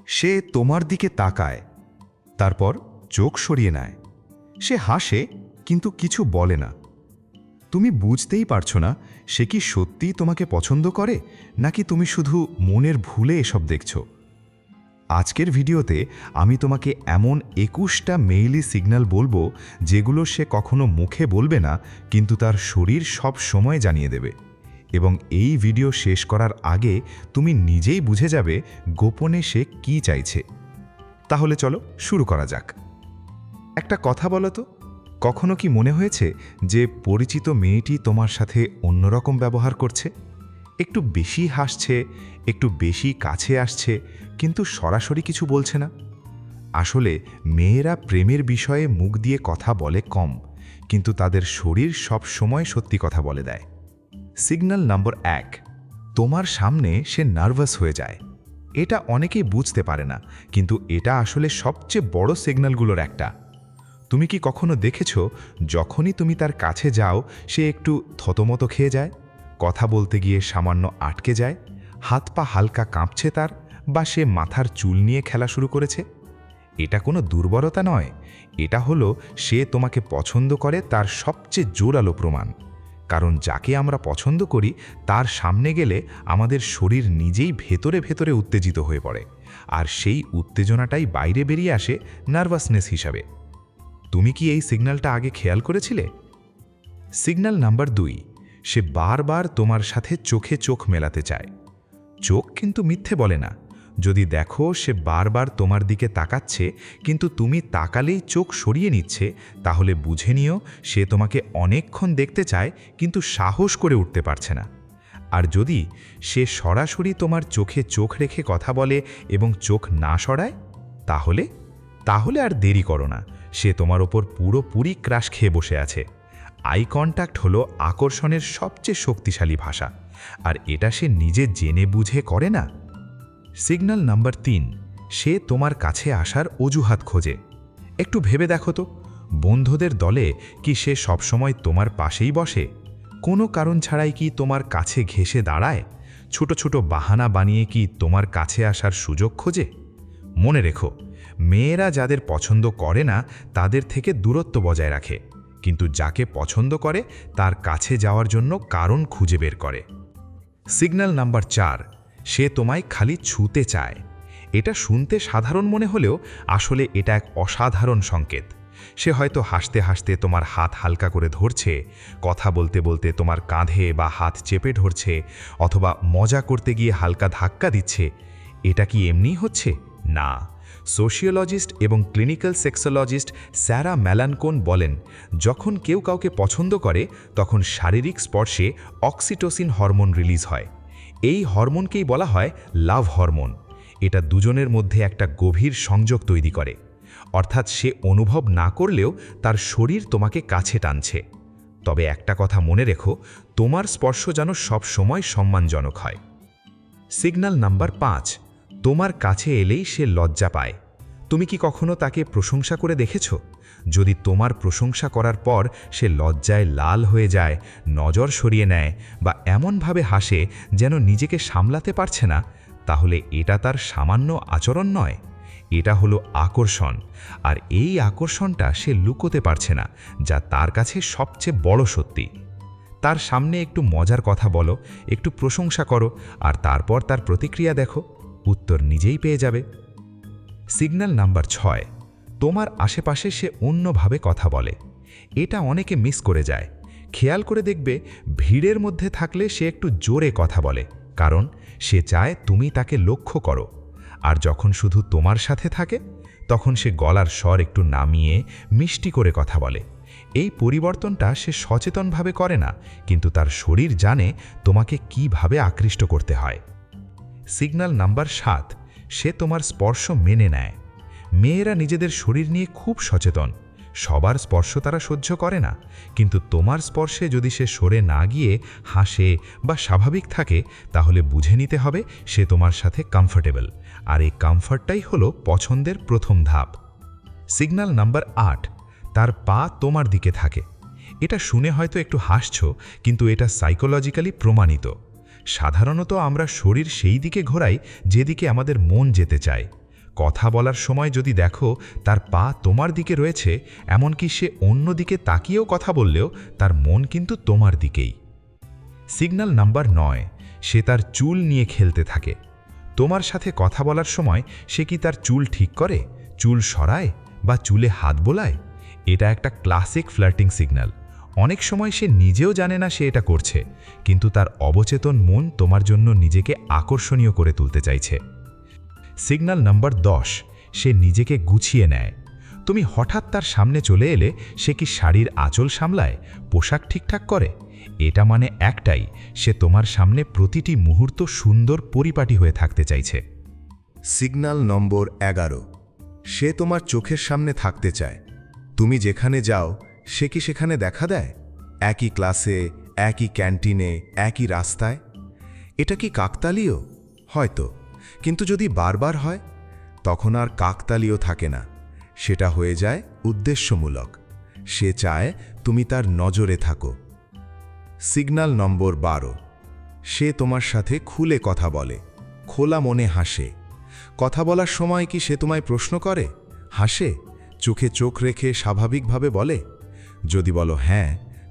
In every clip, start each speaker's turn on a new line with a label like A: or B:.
A: সে তোমার দিকে তাকায়, তারপর চোখ সরিয়ে নেয়। সে হাসে কিন্তু কিছু বলে না। তুমি বুঝতেই পারছো না সে কি সত্যিই তোমাকে পছন্দ করে নাকি তুমি শুধু মনের ভুলে এসব দেখছো। আজকের ভিডিওতে আমি তোমাকে এমন 21টা মেইলি সিগন্যাল বলবো যেগুলো সে কখনো মুখে বলবে না, কিন্তু তার শরীর সব সময় জানিয়ে দেবে। এবং এই ভিডিও শেষ করার আগে তুমি নিজেই বুঝে যাবে গোপনে সে কি চাইছে। তাহলে চলো শুরু করা যাক। একটা কথা বলো তো, কখনো কি মনে হয়েছে যে পরিচিত মেয়েটি তোমার সাথে অন্যরকম ব্যবহার করছে? একটু বেশি হাসছে, একটু বেশি কাছে আসছে, কিন্তু সরাসরি কিছু বলছে না। আসলে মেয়েরা প্রেমের বিষয়ে মুখ দিয়ে কথা বলে কম, কিন্তু তাদের শরীর সব সময় সত্যি কথা বলে দেয়। সিগন্যাল নম্বর 1, তোমার সামনে সে নার্ভাস হয়ে যায়। এটা অনেকেই বুঝতে পারে না, কিন্তু এটা আসলে সবচেয়ে বড় সিগন্যালগুলোর একটা। তুমি কি কখনো দেখেছো যখনই তুমি তার কাছে যাও সে একটু থতমত খেয়ে যায়, কথা বলতে গিয়ে সামান্য আটকে যায়, হাত পা হালকা কাঁপছে তার, বা সে মাথার চুল নিয়ে খেলা শুরু করেছে? এটা কোনো দুর্বলতা নয়, এটা হলো সে তোমাকে পছন্দ করে তার সবচেয়ে জোরালো প্রমাণ। কারণ যাকে আমরা পছন্দ করি তার সামনে গেলে আমাদের শরীর নিজেই ভেতরে ভেতরে উত্তেজিত হয়ে পড়ে, আর সেই উত্তেজনাটাই বাইরে বেরিয়ে আসে নার্ভাসনেস হিসাবে। তুমি কি এই সিগন্যালটা আগে খেয়াল করেছিলে? সিগন্যাল নাম্বার 2, সে বারবার তোমার সাথে চোখে চোখ মেলাতে চায়। চোখ কিন্তু মিথ্যে বলে না। যদি দেখো সে বারবার তোমার দিকে তাকাচ্ছে কিন্তু তুমি তাকালেই চোখ সরিয়ে নিচ্ছে, তাহলে বুঝে নিও সে তোমাকে অনেকক্ষণ দেখতে চায় কিন্তু সাহস করে উঠতে পারছে না। আর যদি সে সরাসরি তোমার চোখে চোখ রেখে কথা বলে এবং চোখ না সরায়, তাহলে আর দেরি করো না, সে তোমার ওপর পুরোপুরি ক্রাশ খেয়ে বসে আছে। আই কন্ট্যাক্ট হলো আকর্ষণের সবচেয়ে শক্তিশালী ভাষা, আর এটা সে নিজে জেনে বুঝে করে না। সিগন্যাল নাম্বার 3, সে তোমার কাছে আসার অজুহাত খোঁজে। একটু ভেবে দেখো তো, বন্ধুদের দলে কি সে সবসময় তোমার পাশেই বসে? কোনো কারণ ছাড়াই কি তোমার কাছে ঘেঁষে দাঁড়ায়? ছোট ছোট বাহানা বানিয়ে কি তোমার কাছে আসার সুযোগ খোঁজে? মনে রেখো, মেয়েরা যাদের পছন্দ করে না তাদের থেকে দূরত্ব বজায় রাখে, কিন্তু যাকে পছন্দ করে তার কাছে যাওয়ার জন্য কারণ খুঁজে বের করে। সিগন্যাল নাম্বার 4, সে তোমায় খালি ছুঁতে চায়। এটা শুনতে সাধারণ মনে হলেও আসলে এটা এক অসাধারণ সংকেত। সে হয়তো হাসতে হাসতে তোমার হাত হালকা করে ধরছে, কথা বলতে বলতে তোমার কাঁধে বা হাত চেপে ধরছে, অথবা মজা করতে গিয়ে হালকা ধাক্কা দিচ্ছে। এটা কি এমনি হচ্ছে? না। সোশিওলজিস্ট এবং ক্লিনিক্যাল সেক্সোলজিস্ট স্যারা ম্যালানকোন বলেন, যখন কেউ কাউকে পছন্দ করে তখন শারীরিক স্পর্শে অক্সিটোসিন হরমোন রিলিজ হয়। এই হরমোনকেই বলা হয় লাভ হরমোন। এটা দুজনের মধ্যে একটা গভীর সংযোগ তৈরি করে, অর্থাৎ সে অনুভব না করলেও তার শরীর তোমাকে কাছে টানছে। তবে একটা কথা মনে রেখো, তোমার স্পর্শ যেন সব সময় সম্মানজনক হয়। সিগন্যাল নাম্বার 5, তোমার কাছে এলেই সে লজ্জা পায়। তুমি কি কখনো তাকে প্রশংসা করে দেখেছো? যদি তোমার প্রশংসা করার পর সে লজ্জায় লাল হয়ে যায়, নজর সরিয়ে নেয়, বা এমনভাবে হাসে যেন নিজেকে সামলাতে পারছে না, তাহলে এটা তার সামান্য আচরণ নয়, এটা হলো আকর্ষণ। আর এই আকর্ষণটা সে লুকোতে পারছে না, যা তার কাছে সবচেয়ে বড় সত্যি। তার সামনে একটু মজার কথা বলো, একটু প্রশংসা করো, আর তারপর তার প্রতিক্রিয়া দেখো, উত্তর নিজেই পেয়ে যাবে। সিগন্যাল নাম্বার 6, তোমার আশেপাশে সে অন্যভাবে কথা বলে। এটা অনেকে মিস করে যায়। খেয়াল করে দেখবে, ভিড়ের মধ্যে থাকলে সে একটু জোরে কথা বলে, কারণ সে চায় তুমি তাকে লক্ষ্য করো। আর যখন শুধু তোমার সাথে থাকে তখন সে গলার স্বর একটু নামিয়ে মিষ্টি করে কথা বলে। এই পরিবর্তনটা সে সচেতনভাবে করে না, কিন্তু তার শরীর জানে তোমাকে কিভাবে আকৃষ্ট করতে হয়। সিগন্যাল নাম্বার 7, সে তোমার স্পর্শ মেনে নেয়। মেয়েরা নিজেদের শরীর নিয়ে খুব সচেতন। সবার স্পর্শ তারা সহ্য করে না, কিন্তু তোমার স্পর্শে যদি সে সরে না গিয়ে হাসে বা স্বাভাবিক থাকে, তাহলে বুঝে নিতে হবে সে তোমার সাথে কমফর্টেবল। আর এই কমফর্টটাই হলো পছন্দের প্রথম ধাপ। সিগন্যাল নাম্বার 8, তার পা তোমার দিকে থাকে। এটা শুনে হয়তো একটু হাসছো, কিন্তু এটা সাইকোলজিক্যালি প্রমাণিত। সাধারণত আমরা শরীর সেই দিকে ঘোরাই যেদিকে আমাদের মন যেতে চায়। কথা বলার সময় যদি দেখো তার পা তোমার দিকে রয়েছে, এমনকি সে অন্য দিকে তাকিয়েও কথা বললেও তার মন কিন্তু তোমার দিকেই। সিগন্যাল নাম্বার 9, সে তার চুল নিয়ে খেলতে থাকে। তোমার সাথে কথা বলার সময় সে কি তার চুল ঠিক করে, চুল সরায় বা চুলে হাত বোলায়? এটা একটা ক্লাসিক ফ্লার্টিং সিগন্যাল। অনেক সময় সে নিজেও জানে না সে এটা করছে, কিন্তু তার অবচেতন মন তোমার জন্য নিজেকে আকর্ষণীয় করে তুলতে চাইছে। সিগন্যাল নাম্বার 10, সে নিজেকে গুছিয়ে নেয়। তুমি হঠাৎ তার সামনে চলে এলে সে কি শাড়ির আঁচল সামলায়, পোশাক ঠিকঠাক করে? এটা মানে একটাই, সে তোমার সামনে প্রতিটি মুহূর্ত সুন্দর পরিপাটি হয়ে থাকতে চাইছে।
B: সিগন্যাল নম্বর 11, সে তোমার চোখের সামনে থাকতে চায়। তুমি যেখানে যাও সে কি সেখানে দেখা দেয়? একই ক্লাসে, একই ক্যান্টিনে, একই রাস্তায়। এটা কি কাকতালীয়? হয়তো, কিন্তু যদি বারবার হয় তখন আর কাকতালীয় থাকে না, সেটা হয়ে যায় উদ্দেশ্যমূলক। সে চায় তুমি তার নজরে থাকো। সিগন্যাল নম্বর 12, সে তোমার সাথে খুলে কথা বলে, খোলা মনে হাসে। কথা বলার সময় কি সে তোমায় প্রশ্ন করে, হাসে, চোখে চোখ রেখে স্বাভাবিকভাবে বলে? যদি বলো হ্যাঁ,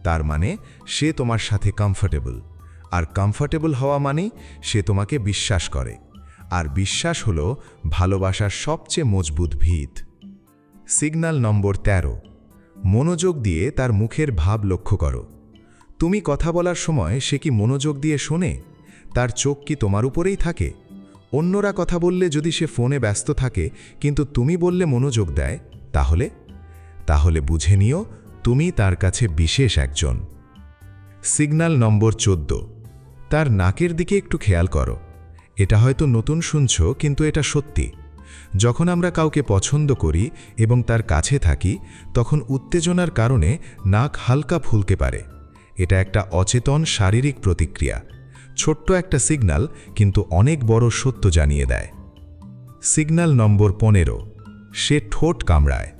B: তার মানে সে তোমার সাথে কমফর্টেবল। আর কমফর্টেবল হওয়া মানেই সে তোমাকে বিশ্বাস করে। আর বিশ্বাস হলো ভালোবাসার সবচেয়ে মজবুত ভিত। সিগন্যাল নম্বর 13, মনোযোগ দিয়ে তার মুখের ভাব লক্ষ্য করো। তুমি কথা বলার সময় সে কি মনোযোগ দিয়ে শোনে? তার চোখ কি তোমার উপরেই থাকে? অন্যরা কথা বললে যদি সে ফোনে ব্যস্ত থাকে কিন্তু তুমি বললে মনোযোগ দেয়, তাহলে বুঝে নিও তুমি তার কাছে বিশেষ একজন। সিগন্যাল নম্বর 14, তার নাকের দিকে একটু খেয়াল করো। এটা হয়তো নতুন শুনছো, কিন্তু এটা সত্যি। যখন আমরা কাউকে পছন্দ করি এবং তার কাছে থাকি, তখন উত্তেজনার কারণে নাক হালকা ফুলকে পারে। এটা একটা অচেতন শারীরিক প্রতিক্রিয়া। ছোট্ট একটা সিগন্যাল, কিন্তু অনেক বড় সত্য জানিয়ে দেয়। সিগন্যাল নম্বর 15, সে ঠোঁট কামড়ায়।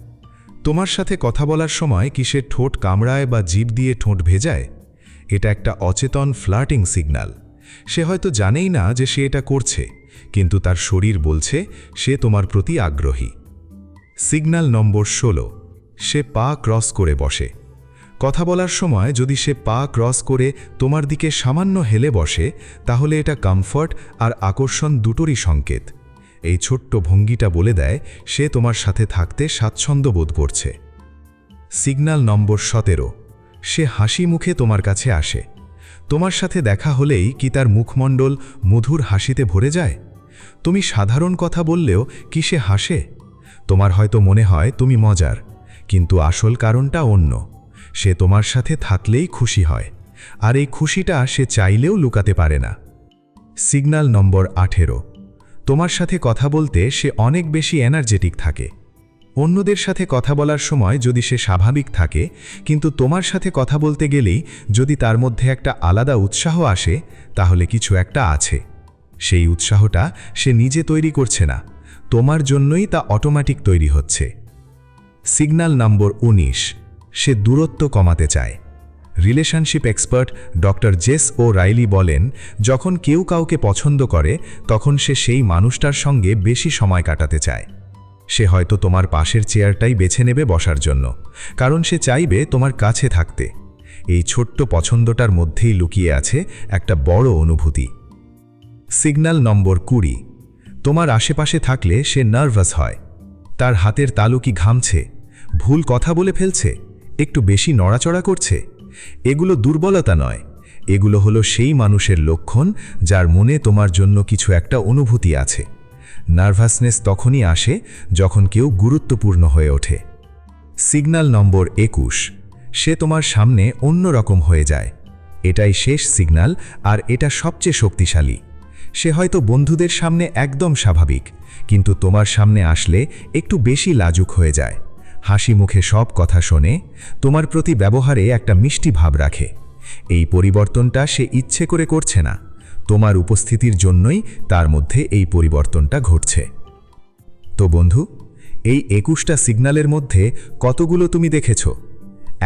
B: তোমার সাথে কথা বলার সময় কি সে ঠোঁট কামড়ায় বা জিভ দিয়ে ঠোঁট ভেজায়? এটা একটা অচেতন ফ্লার্টিং সিগন্যাল। সে হয়তো জানেই না যে সে এটা করছে, কিন্তু তার শরীর বলছে সে তোমার প্রতি আগ্রহী। সিগন্যাল নম্বর 16, সে পা ক্রস করে বসে। কথা বলার সময় যদি সে পা ক্রস করে তোমার দিকে সামান্য হেলে বসে, তাহলে এটা কমফর্ট আর আকর্ষণ দুটোরই সংকেত। এই ছোট্ট ভঙ্গিটা বলে দেয় সে তোমার সাথে থাকতে স্বাচ্ছন্দ্য বোধ করছে। সিগন্যাল নম্বর 17, সে হাসি মুখে তোমার কাছে আসে। তোমার সাথে দেখা হলেই কি তার মুখমণ্ডল মধুর হাসিতে ভরে যায়? তুমি সাধারণ কথা বললেও কি সে হাসে? তোমার হয়তো মনে হয় তুমি মজার, কিন্তু আসল কারণটা অন্য। সে তোমার সাথে থাকলেই খুশি হয়, আর এই খুশিটা সে চাইলেও লুকাতে পারে না। সিগন্যাল নম্বর 18, তোমার সাথে কথা বলতে সে অনেক বেশি এনার্জেটিক থাকে। অন্যদের সাথে কথা বলার সময় যদি সে স্বাভাবিক থাকে, কিন্তু তোমার সাথে কথা বলতে গেলেই যদি তার মধ্যে একটা আলাদা উৎসাহ আসে, তাহলে কিছু একটা আছে। সেই উৎসাহটা সে নিজে তৈরি করছে না, তোমার জন্যই তা অটোমেটিক তৈরি হচ্ছে। সিগন্যাল নম্বর 19, সে দূরত্ব কমাতে চায়। রিলেশনশিপ এক্সপার্ট ডক্টর জেস ও রাইলি বলেন, যখন কেউ কাউকে পছন্দ করে তখন সে সেই মানুষটার সঙ্গে বেশি সময় কাটাতে চায়। সে হয়তো তোমার পাশের চেয়ারটাই বেছে নেবে বসার জন্য, কারণ সে চাইবে তোমার কাছে থাকতে। এই ছোট্ট পছন্দটার মধ্যেই লুকিয়ে আছে একটা বড় অনুভূতি। সিগন্যাল নম্বর 20, তোমার আশেপাশে থাকলে সে নার্ভাস হয়। তার হাতের তালু কি ঘামছে, ভুল কথা বলে ফেলছে, একটু বেশি নড়াচড়া করছে? এগুলো দুর্বলতা নয়, এগুলো হলো সেই মানুষের লক্ষণ যার মনে তোমার জন্য কিছু একটা অনুভূতি আছে। নার্ভাসনেস তখনই আসে যখন কেউ গুরুত্বপূর্ণ হয়ে ওঠে। সিগন্যাল নম্বর 21, সে তোমার সামনে অন্যরকম হয়ে যায়। এটাই শেষ সিগন্যাল, আর এটা সবচেয়ে শক্তিশালী। সে হয়তো বন্ধুদের সামনে একদম স্বাভাবিক, কিন্তু তোমার সামনে আসলে একটু বেশি লাজুক হয়ে যায়। হাসি মুখে সব কথা শোনে, তোমার প্রতি ব্যবহারে একটা মিষ্টি ভাব রাখে। এই পরিবর্তনটা সে ইচ্ছে করে করছে না, তোমার উপস্থিতির জন্যই তার মধ্যে এই পরিবর্তনটা ঘটছে। তো বন্ধু, এই 21টা সিগন্যালের মধ্যে কতগুলো তুমি দেখেছ?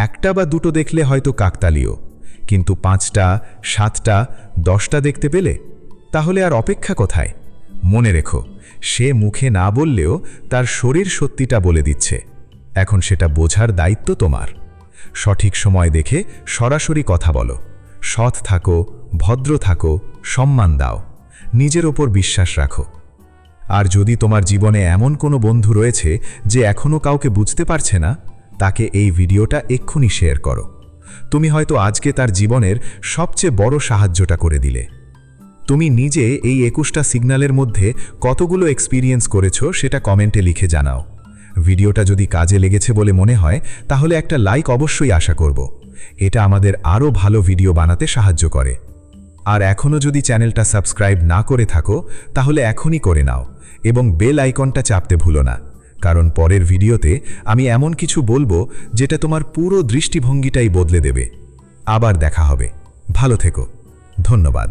B: একটা বা দুটো দেখলে হয়তো কাকতালীয়, কিন্তু 5টা, 7টা, 10টা দেখতে পেলে? তাহলে আর অপেক্ষা কোথায়? মনে রেখো, সে মুখে না বললেও তার শরীর সত্যিটা বলে দিচ্ছে। এখন সেটা বোঝার দায়িত্ব তোমার। সঠিক সময় দেখে সরাসরি কথা বলো, সৎ থাকো, ভদ্র থাকো, সম্মান দাও, নিজের ওপর বিশ্বাস রাখো। আর যদি তোমার জীবনে এমন কোনো বন্ধু রয়েছে যে এখনও কাউকে বুঝতে পারছে না, তাকে এই ভিডিওটা এক্ষুনি শেয়ার করো। তুমি হয়তো আজকে তার জীবনের সবচেয়ে বড় সাহায্যটা করে দিলে। তুমি নিজে এই 21টা সিগন্যালের মধ্যে কতগুলো এক্সপিরিয়েন্স করেছো সেটা কমেন্টে লিখে জানাও। ভিডিওটা যদি কাজে লেগেছে বলে মনে হয় তাহলে একটা লাইক অবশ্যই আশা করব। এটা আমাদের আরও ভালো ভিডিও বানাতে সাহায্য করে। আর এখনও যদি চ্যানেলটা সাবস্ক্রাইব না করে থাকো তাহলে এখনই করে নাও এবং বেল আইকনটা চাপতে ভুলো না, কারণ পরের ভিডিওতে আমি এমন কিছু বলবো যেটা তোমার পুরো দৃষ্টিভঙ্গিটাই বদলে দেবে। আবার দেখা হবে। ভালো থেকো। ধন্যবাদ।